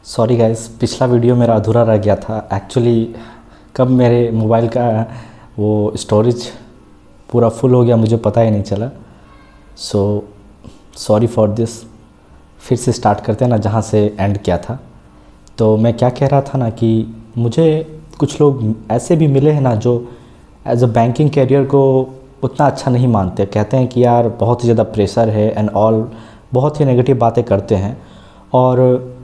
Sorry guys, पिछला video मेरा अधूरा रह गया था। एक्चुअली कब मेरे मोबाइल का वो स्टोरेज पूरा फुल हो गया मुझे पता ही नहीं चला। So sorry for this. फिर से स्टार्ट करते हैं ना जहाँ से एंड किया था। तो मैं क्या कह रहा था ना कि मुझे कुछ लोग ऐसे भी मिले हैं ना जो एज अ बैंकिंग कैरियर को उतना अच्छा नहीं मानते। कहते हैं कि यार बहुत ही ज़्यादा प्रेशर है एंड ऑल, बहुत ही नेगेटिव बातें करते हैं। और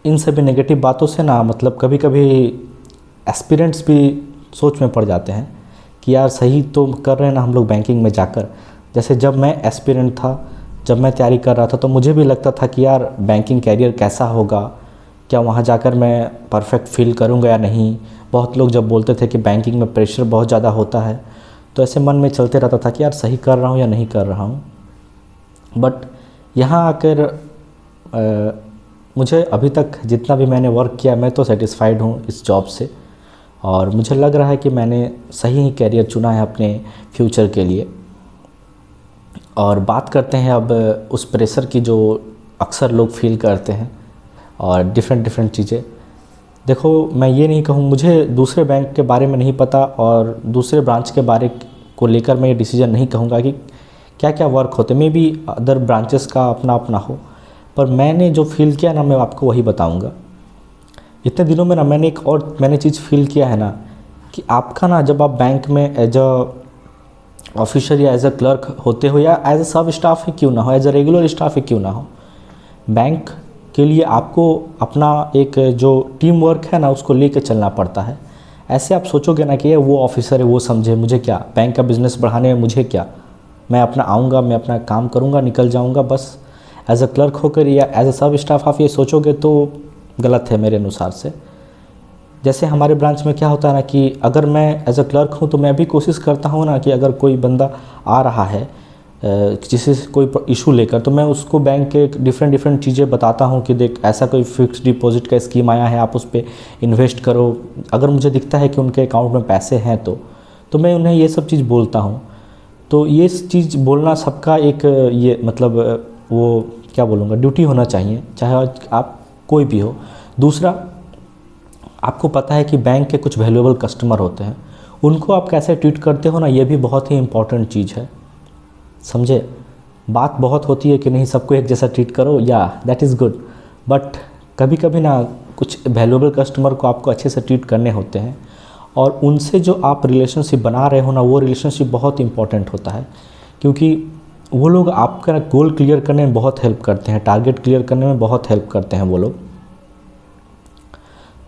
इन सभी नेगेटिव बातों से ना मतलब कभी कभी एस्पिरेंट्स भी सोच में पड़ जाते हैं कि यार सही तो कर रहे हैं ना हम लोग बैंकिंग में जाकर। जैसे जब मैं एस्पिरेंट था, जब मैं तैयारी कर रहा था तो मुझे भी लगता था कि यार बैंकिंग कैरियर कैसा होगा, क्या वहाँ जाकर मैं परफेक्ट फील करूँगा या नहीं। बहुत लोग जब बोलते थे कि बैंकिंग में प्रेशर बहुत ज़्यादा होता है तो ऐसे मन में चलते रहता था कि यार सही कर रहा हूँ या नहीं कर रहा हूँ। बट यहाँ आकर मुझे अभी तक जितना भी मैंने वर्क किया मैं तो सेटिस्फाइड हूँ इस जॉब से। और मुझे लग रहा है कि मैंने सही ही कैरियर चुना है अपने फ्यूचर के लिए। और बात करते हैं अब उस प्रेशर की जो अक्सर लोग फील करते हैं और डिफरेंट डिफरेंट चीज़ें। देखो, मैं ये नहीं कहूँ, मुझे दूसरे बैंक के बारे में नहीं पता और दूसरे ब्रांच के बारे को लेकर मैं ये डिसीजन नहीं कहूँगा कि क्या क्या वर्क होते। मे बी अदर ब्रांचेस का अपना अपना हो, पर मैंने जो फील किया ना मैं आपको वही बताऊँगा। इतने दिनों में ना मैंने चीज़ फील किया है ना कि आपका ना जब आप बैंक में एज अ ऑफिसर या एज अ क्लर्क होते हो या एज अ सब स्टाफ ही क्यों ना हो, एज अ रेगुलर स्टाफ ही क्यों ना हो, बैंक के लिए आपको अपना एक जो टीम वर्क है ना उसको लेके चलना पड़ता है। ऐसे आप सोचोगे ना कि ये वो ऑफिसर है, वो समझे मुझे क्या, बैंक का बिज़नेस बढ़ाने में मुझे क्या, मैं अपना आऊँगा, मैं अपना काम करूँगा, निकल जाऊँगा बस। एज अ क्लर्क होकर या एज अ सब स्टाफ आप ये सोचोगे तो गलत है मेरे अनुसार से। जैसे हमारे ब्रांच में क्या होता है ना कि अगर मैं एज अ क्लर्क हूँ तो मैं भी कोशिश करता हूँ ना कि अगर कोई बंदा आ रहा है किसी से कोई इशू लेकर तो मैं उसको बैंक के डिफरेंट डिफरेंट चीज़ें बताता हूँ कि देख ऐसा कोई फिक्स डिपॉजिट का स्कीम आया है, आप उस पर इन्वेस्ट करो। अगर मुझे दिखता है कि उनके अकाउंट में पैसे हैं तो मैं उन्हें ये सब चीज़ बोलता हूँ। तो ये चीज़ बोलना सबका एक ये मतलब वो क्या बोलूँगा, ड्यूटी होना चाहिए, चाहे आप कोई भी हो। दूसरा, आपको पता है कि बैंक के कुछ वैल्यूएबल कस्टमर होते हैं, उनको आप कैसे ट्रीट करते हो ना, ये भी बहुत ही इंपॉर्टेंट चीज़ है, समझे। बात बहुत होती है कि नहीं सबको एक जैसा ट्रीट करो, या दैट इज़ गुड, बट कभी कभी ना कुछ वैल्यूएबल कस्टमर को आपको अच्छे से ट्रीट करने होते हैं और उनसे जो आप रिलेशनशिप बना रहे हो ना वो रिलेशनशिप बहुत इंपॉर्टेंट होता है। क्योंकि वो लोग आपका गोल क्लियर करने में बहुत हेल्प करते हैं, टारगेट क्लियर करने में बहुत हेल्प करते हैं वो लोग।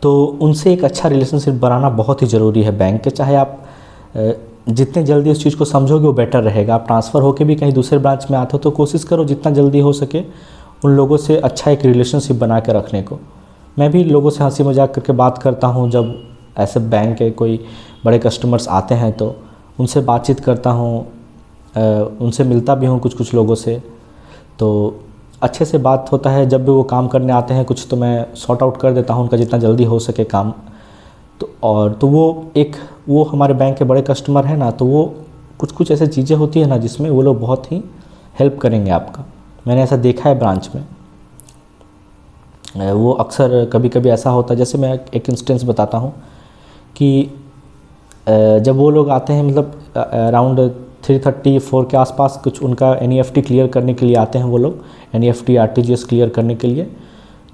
तो उनसे एक अच्छा रिलेशनशिप बनाना बहुत ही ज़रूरी है बैंक के। चाहे आप जितने जल्दी उस चीज़ को समझोगे वो बेटर रहेगा। आप ट्रांसफ़र होकर भी कहीं दूसरे ब्रांच में आते हो तो कोशिश करो जितना जल्दी हो सके उन लोगों से अच्छा एक रिलेशनशिप बना के रखने को। मैं भी लोगों से हंसी मजाक करके बात करता हूँ, जब ऐसे बैंक के कोई बड़े कस्टमर्स आते हैं तो उनसे बातचीत करता हूँ, उनसे मिलता भी हूँ कुछ कुछ लोगों से, तो अच्छे से बात होता है। जब भी वो काम करने आते हैं कुछ तो मैं सॉर्ट आउट कर देता हूँ उनका जितना जल्दी हो सके काम। तो वो हमारे बैंक के बड़े कस्टमर हैं ना, तो वो कुछ कुछ ऐसी चीज़ें होती है ना जिसमें वो लोग बहुत ही हेल्प करेंगे आपका। मैंने ऐसा देखा है ब्रांच में। वो अक्सर कभी कभी ऐसा होता है, जैसे मैं एक इंस्टेंस बताता हूँ कि जब वो लोग आते हैं मतलब अराउंड 3:34 के आसपास कुछ उनका NEFT क्लियर करने के लिए आते हैं वो लोग, NEFT RTGS क्लियर करने के लिए।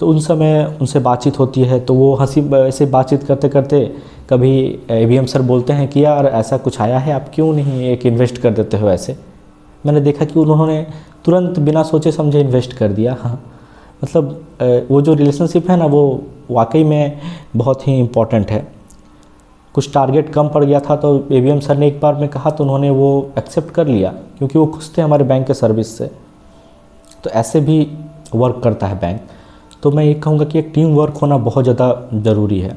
तो उन समय उनसे बातचीत होती है तो वो हंसी ऐसे बातचीत करते करते कभी AVM सर बोलते हैं कि यार ऐसा कुछ आया है, आप क्यों नहीं एक इन्वेस्ट कर देते हो ऐसे। मैंने देखा कि उन्होंने तुरंत बिना सोचे समझे इन्वेस्ट कर दिया। हाँ, मतलब वो जो रिलेशनशिप है ना वो वाकई में बहुत ही इम्पोर्टेंट है। कुछ टारगेट कम पड़ गया था तो AVM सर ने एक बार में कहा तो उन्होंने वो एक्सेप्ट कर लिया क्योंकि वो खुश थे हमारे बैंक के सर्विस से। तो ऐसे भी वर्क करता है बैंक। तो मैं ये कहूँगा कि एक टीम वर्क होना बहुत ज़्यादा ज़रूरी है।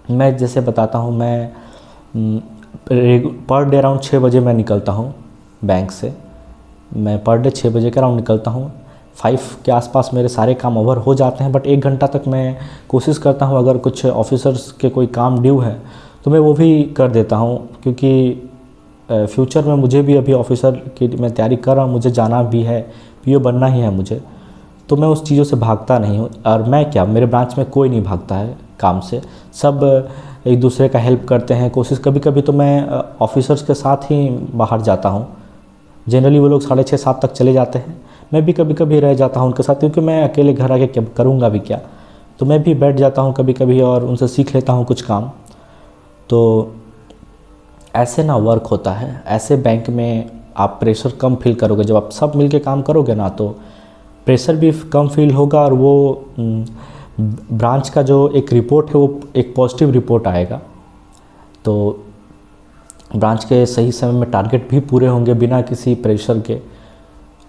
मैं जैसे बताता हूँ, मैं पर डे अराउंड 6 बजे मैं निकलता हूँ बैंक से। मैं पर डे 6 बजे के अराउंड निकलता हूँ। 5 के आसपास मेरे सारे काम ओवर हो जाते हैं, बट 1 घंटा तक मैं कोशिश करता हूँ अगर कुछ ऑफिसर्स के कोई काम ड्यू है तो मैं वो भी कर देता हूँ। क्योंकि फ्यूचर में मुझे भी अभी ऑफिसर की मैं तैयारी कर रहा हूँ, मुझे जाना भी है, PO बनना ही है मुझे। तो मैं उस चीज़ों से भागता नहीं हूँ। और मैं क्या, मेरे ब्रांच में कोई नहीं भागता है काम से, सब एक दूसरे का हेल्प करते हैं। कोशिश कभी कभी तो मैं ऑफिसर्स के साथ ही बाहर जाता हूँ। जनरली वो लोग 6:30-7 तक चले जाते हैं, मैं भी कभी कभी रह जाता हूँ उनके साथ, क्योंकि मैं अकेले घर आके क्या करूँगा भी क्या। तो मैं भी बैठ जाता हूँ कभी कभी और उनसे सीख लेता हूँ कुछ काम। तो ऐसे ना वर्क होता है, ऐसे बैंक में आप प्रेशर कम फील करोगे। जब आप सब मिलके काम करोगे ना, तो प्रेशर भी कम फील होगा, और वो ब्रांच का जो एक रिपोर्ट है वो एक पॉजिटिव रिपोर्ट आएगा। तो ब्रांच के सही समय में टारगेट भी पूरे होंगे बिना किसी प्रेशर के।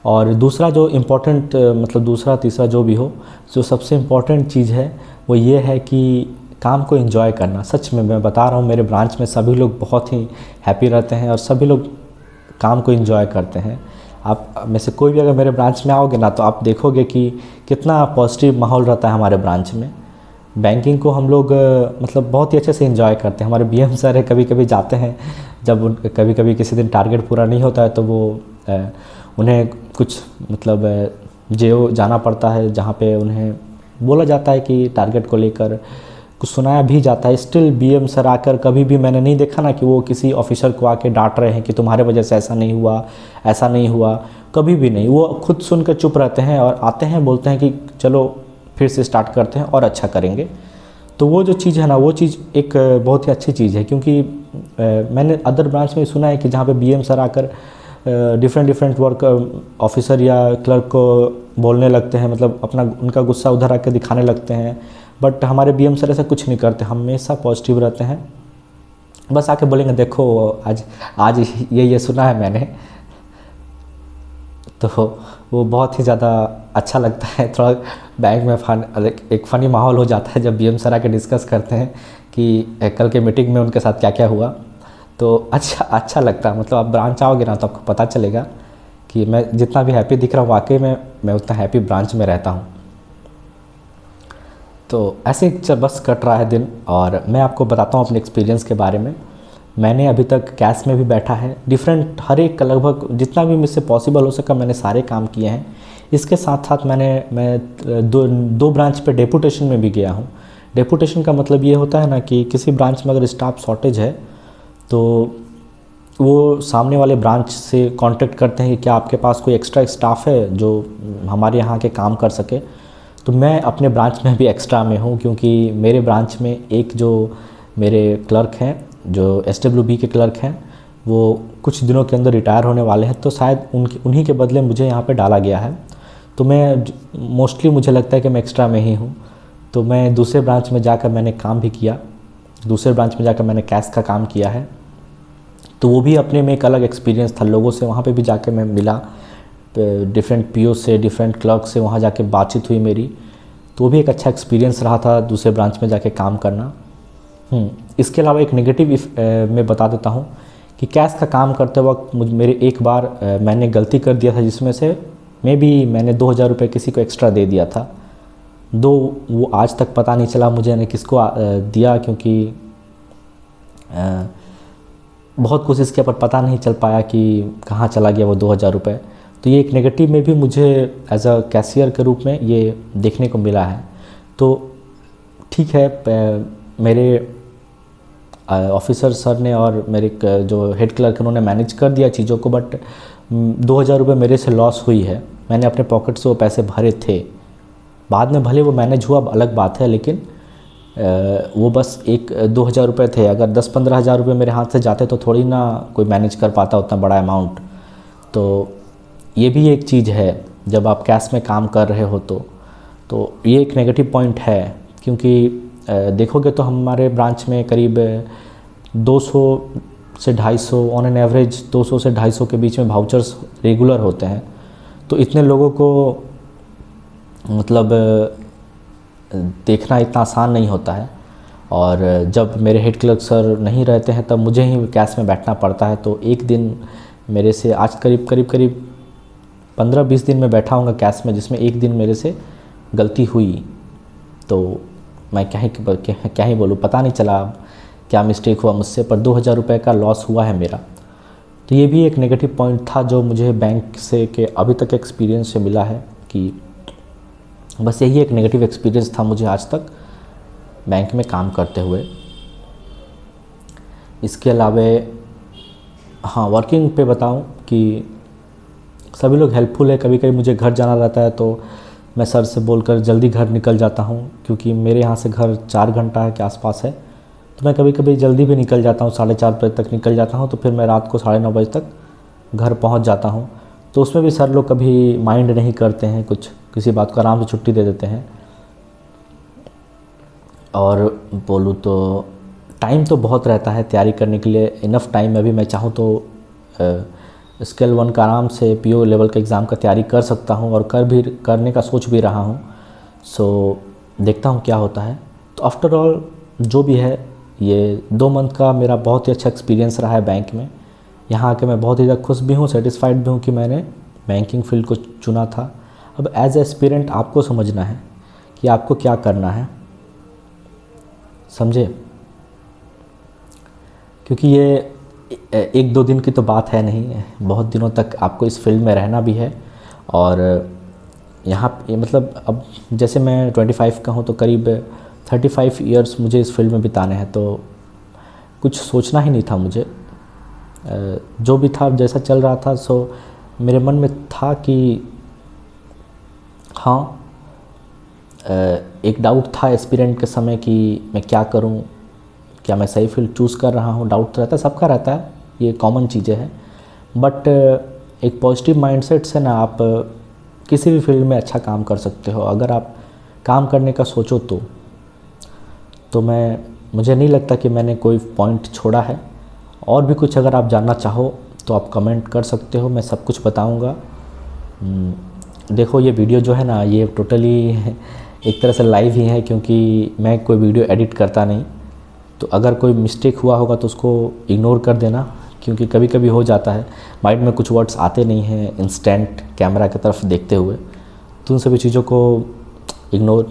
और दूसरा जो इम्पोर्टेंट, मतलब दूसरा तीसरा जो भी हो, जो सबसे इम्पोर्टेंट चीज़ है वो ये है कि काम को एंजॉय करना। सच में मैं बता रहा हूँ, मेरे ब्रांच में सभी लोग बहुत ही हैप्पी रहते हैं और सभी लोग काम को एंजॉय करते हैं। आप में से कोई भी अगर मेरे ब्रांच में आओगे ना, तो आप देखोगे कि कितना पॉजिटिव माहौल रहता है हमारे ब्रांच में। बैंकिंग को हम लोग मतलब बहुत ही अच्छे से एंजॉय करते हैं। हमारे बीएम सर है, कभी कभी जाते हैं, जब कभी कभी किसी दिन टारगेट पूरा नहीं होता है तो वो उन्हें कुछ मतलब जेओ जाना पड़ता है, जहाँ पे उन्हें बोला जाता है कि टारगेट को लेकर कुछ सुनाया भी जाता है। स्टिल बीएम सर आकर कभी भी मैंने नहीं देखा ना कि वो किसी ऑफिसर को आके डांट रहे हैं कि तुम्हारे वजह से ऐसा नहीं हुआ, ऐसा नहीं हुआ, कभी भी नहीं। वो खुद सुनकर चुप रहते हैं और आते हैं, बोलते हैं कि चलो फिर से स्टार्ट करते हैं और अच्छा करेंगे। तो वो जो चीज़ है ना, वो चीज़ एक बहुत ही अच्छी चीज़ है। क्योंकि मैंने अदर ब्रांच में सुना है कि जहाँ पे बीएम सर आकर डिफरेंट वर्क ऑफिसर या क्लर्क को बोलने लगते हैं, मतलब अपना उनका गुस्सा उधर आकर दिखाने लगते हैं। बट हमारे बीएम सर ऐसा कुछ नहीं करते, हमेशा पॉजिटिव रहते हैं। बस आके बोलेंगे देखो आज आज ये सुना है मैंने। तो वो बहुत ही ज़्यादा अच्छा लगता है। थोड़ा बैंक में एक फ़नी माहौल हो जाता है जब बीएम सर आके डिस्कस करते हैं कि कल के मीटिंग में उनके साथ क्या क्या हुआ। तो अच्छा लगता है। मतलब आप ब्रांच आओगे ना तो आपको पता चलेगा कि मैं जितना भी हैप्पी दिख रहा हूँ, वाकई में मैं उतना हैप्पी ब्रांच में रहता हूँ। तो ऐसे बस कट रहा है दिन, और मैं आपको बताता हूँ अपने एक्सपीरियंस के बारे में। मैंने अभी तक कैश में भी बैठा है, डिफरेंट हर एक लगभग जितना भी मुझसे पॉसिबल हो सका मैंने सारे काम किए हैं। इसके साथ साथ मैं दो ब्रांच पे डेपुटेशन में भी गया हूँ। डेपुटेशन का मतलब ये होता है ना कि किसी ब्रांच में अगर स्टाफ शॉर्टेज है तो वो सामने वाले ब्रांच से कांटेक्ट करते हैं कि क्या आपके पास कोई एक्स्ट्रा स्टाफ है जो हमारे यहाँ के काम कर सके। तो मैं अपने ब्रांच में भी एक्स्ट्रा में हूँ, क्योंकि मेरे ब्रांच में एक जो मेरे क्लर्क हैं, जो SWB के क्लर्क हैं, वो कुछ दिनों के अंदर रिटायर होने वाले हैं। तो शायद उन्हीं के बदले मुझे यहाँ पे डाला गया है। तो मैं मोस्टली मुझे लगता है कि मैं एक्स्ट्रा में ही हूँ। तो मैं दूसरे ब्रांच में जाकर मैंने काम भी किया, दूसरे ब्रांच में जाकर मैंने कैश का काम किया है। तो वो भी अपने में एक अलग एक्सपीरियंस था। लोगों से वहाँ पे भी जाकर मैं मिला, डिफरेंट पीओ से, डिफरेंट क्लर्क से वहाँ जाके बातचीत हुई मेरी। तो वो भी एक अच्छा एक्सपीरियंस रहा था दूसरे ब्रांच में जाके काम करना। इसके अलावा एक नेगेटिव मैं बता देता हूँ कि कैश का काम करते वक्त मेरे एक बार मैंने गलती कर दिया था, जिसमें से मैंने 2000 रुपये किसी को एक्स्ट्रा दे दिया था। वो आज तक पता नहीं चला मुझे ने किसको दिया, क्योंकि बहुत कोशिश किया पर पता नहीं चल पाया कि कहाँ चला गया वो 2000 रुपये। तो ये एक नेगेटिव में भी मुझे एज अ कैशियर के रूप में ये देखने को मिला है। तो ठीक है, मेरे ऑफिसर सर ने और मेरे जो हेड क्लर्क उन्होंने मैनेज कर दिया चीज़ों को, बट 2000 रुपये मेरे से लॉस हुई है। मैंने अपने पॉकेट से वो पैसे भरे थे, बाद में भले वो मैनेज हुआ अलग बात है, लेकिन वो बस 1-2 हज़ार रुपये थे। अगर 10-15 हज़ार रुपये मेरे हाथ से जाते तो थोड़ी ना कोई मैनेज कर पाता उतना बड़ा अमाउंट। तो ये भी एक चीज़ है जब आप कैश में काम कर रहे हो तो ये एक नेगेटिव पॉइंट है। क्योंकि देखोगे तो हमारे ब्रांच में करीब 200 से 250 ऑन एन एवरेज 200 से 250 के बीच में वाउचर्स रेगुलर होते हैं। तो इतने लोगों को मतलब देखना इतना आसान नहीं होता है। और जब मेरे हेड क्लर्क सर नहीं रहते हैं तब मुझे ही कैश में बैठना पड़ता है। तो एक दिन मेरे से आज करीब 15-20 दिन में बैठा हूँगा कैश में, जिसमें एक दिन मेरे से गलती हुई। तो मैं क्या ही बोलूँ, पता नहीं चला क्या मिस्टेक हुआ मुझसे, पर 2000 रुपये का लॉस हुआ है मेरा। तो ये भी एक नेगेटिव पॉइंट था जो मुझे बैंक से के अभी तक एक्सपीरियंस से मिला है कि बस यही एक नेगेटिव एक्सपीरियंस था मुझे आज तक बैंक में काम करते हुए। इसके अलावा हाँ, वर्किंग पे बताऊं कि सभी लोग हेल्पफुल है। कभी कभी मुझे घर जाना रहता है तो मैं सर से बोलकर जल्दी घर निकल जाता हूँ, क्योंकि मेरे यहाँ से घर 4 घंटा के आसपास है। तो मैं कभी कभी जल्दी भी निकल जाता हूँ, 4:30 बजे तक निकल जाता हूँ, तो फिर मैं रात को 9:30 बजे तक घर पहुँच जाता हूँ। तो उसमें भी सर लोग कभी माइंड नहीं करते हैं, कुछ किसी बात को आराम से छुट्टी दे देते हैं। और बोलूँ तो टाइम तो बहुत रहता है तैयारी करने के लिए, इनफ टाइम। अभी मैं चाहूँ तो स्केल 1 का आराम से पीओ लेवल का एग्ज़ाम का तैयारी कर सकता हूँ, और करने का सोच भी रहा हूँ। सो देखता हूँ क्या होता है। तो आफ्टर ऑल जो भी है, ये 2 मंथ का मेरा बहुत ही अच्छा एक्सपीरियंस रहा है बैंक में। यहाँ आके मैं बहुत ही ज़्यादा खुश भी हूँ, सेटिस्फाइड भी हूँ कि मैंने बैंकिंग फील्ड को चुना था। अब एज एस्पिरेंट आपको समझना है कि आपको क्या करना है, समझे? क्योंकि ये 1-2 दिन की तो बात है नहीं, बहुत दिनों तक आपको इस फील्ड में रहना भी है। और यहाँ मतलब अब जैसे मैं 25 का हूँ तो करीब 35 ईयर्स मुझे इस फील्ड में बिताने हैं। तो कुछ सोचना ही नहीं था मुझे, जो भी था जैसा चल रहा था। सो मेरे मन में था कि हाँ, एक डाउट था एस्पिरेंट के समय कि मैं क्या करूं, क्या मैं सही फील्ड चूज़ कर रहा हूं। डाउट रहता है, सबका रहता है, ये कॉमन चीज़ें हैं। बट एक पॉजिटिव माइंडसेट से ना आप किसी भी फील्ड में अच्छा काम कर सकते हो, अगर आप काम करने का सोचो तो मुझे नहीं लगता कि मैंने कोई पॉइंट छोड़ा है। और भी कुछ अगर आप जानना चाहो तो आप कमेंट कर सकते हो, मैं सब कुछ बताऊंगा। देखो, ये वीडियो जो है ना, ये टोटली एक तरह से लाइव ही है, क्योंकि मैं कोई वीडियो एडिट करता नहीं। तो अगर कोई मिस्टेक हुआ होगा तो उसको इग्नोर कर देना, क्योंकि कभी कभी हो जाता है माइंड में कुछ वर्ड्स आते नहीं हैं इंस्टेंट कैमरा की तरफ देखते हुए। तो उन सभी चीज़ों को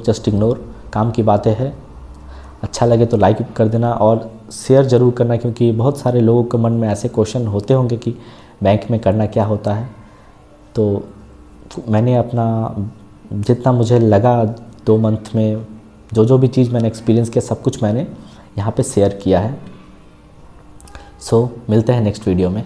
जस्ट इग्नोर, काम की बातें हैं। अच्छा लगे तो लाइक कर देना और शेयर ज़रूर करना, क्योंकि बहुत सारे लोगों के मन में ऐसे क्वेश्चन होते होंगे कि बैंक में करना क्या होता है। तो मैंने अपना जितना मुझे लगा 2 मंथ में जो भी चीज़ मैंने एक्सपीरियंस किया, सब कुछ मैंने यहाँ पे शेयर किया है। सो मिलते हैं नेक्स्ट वीडियो में।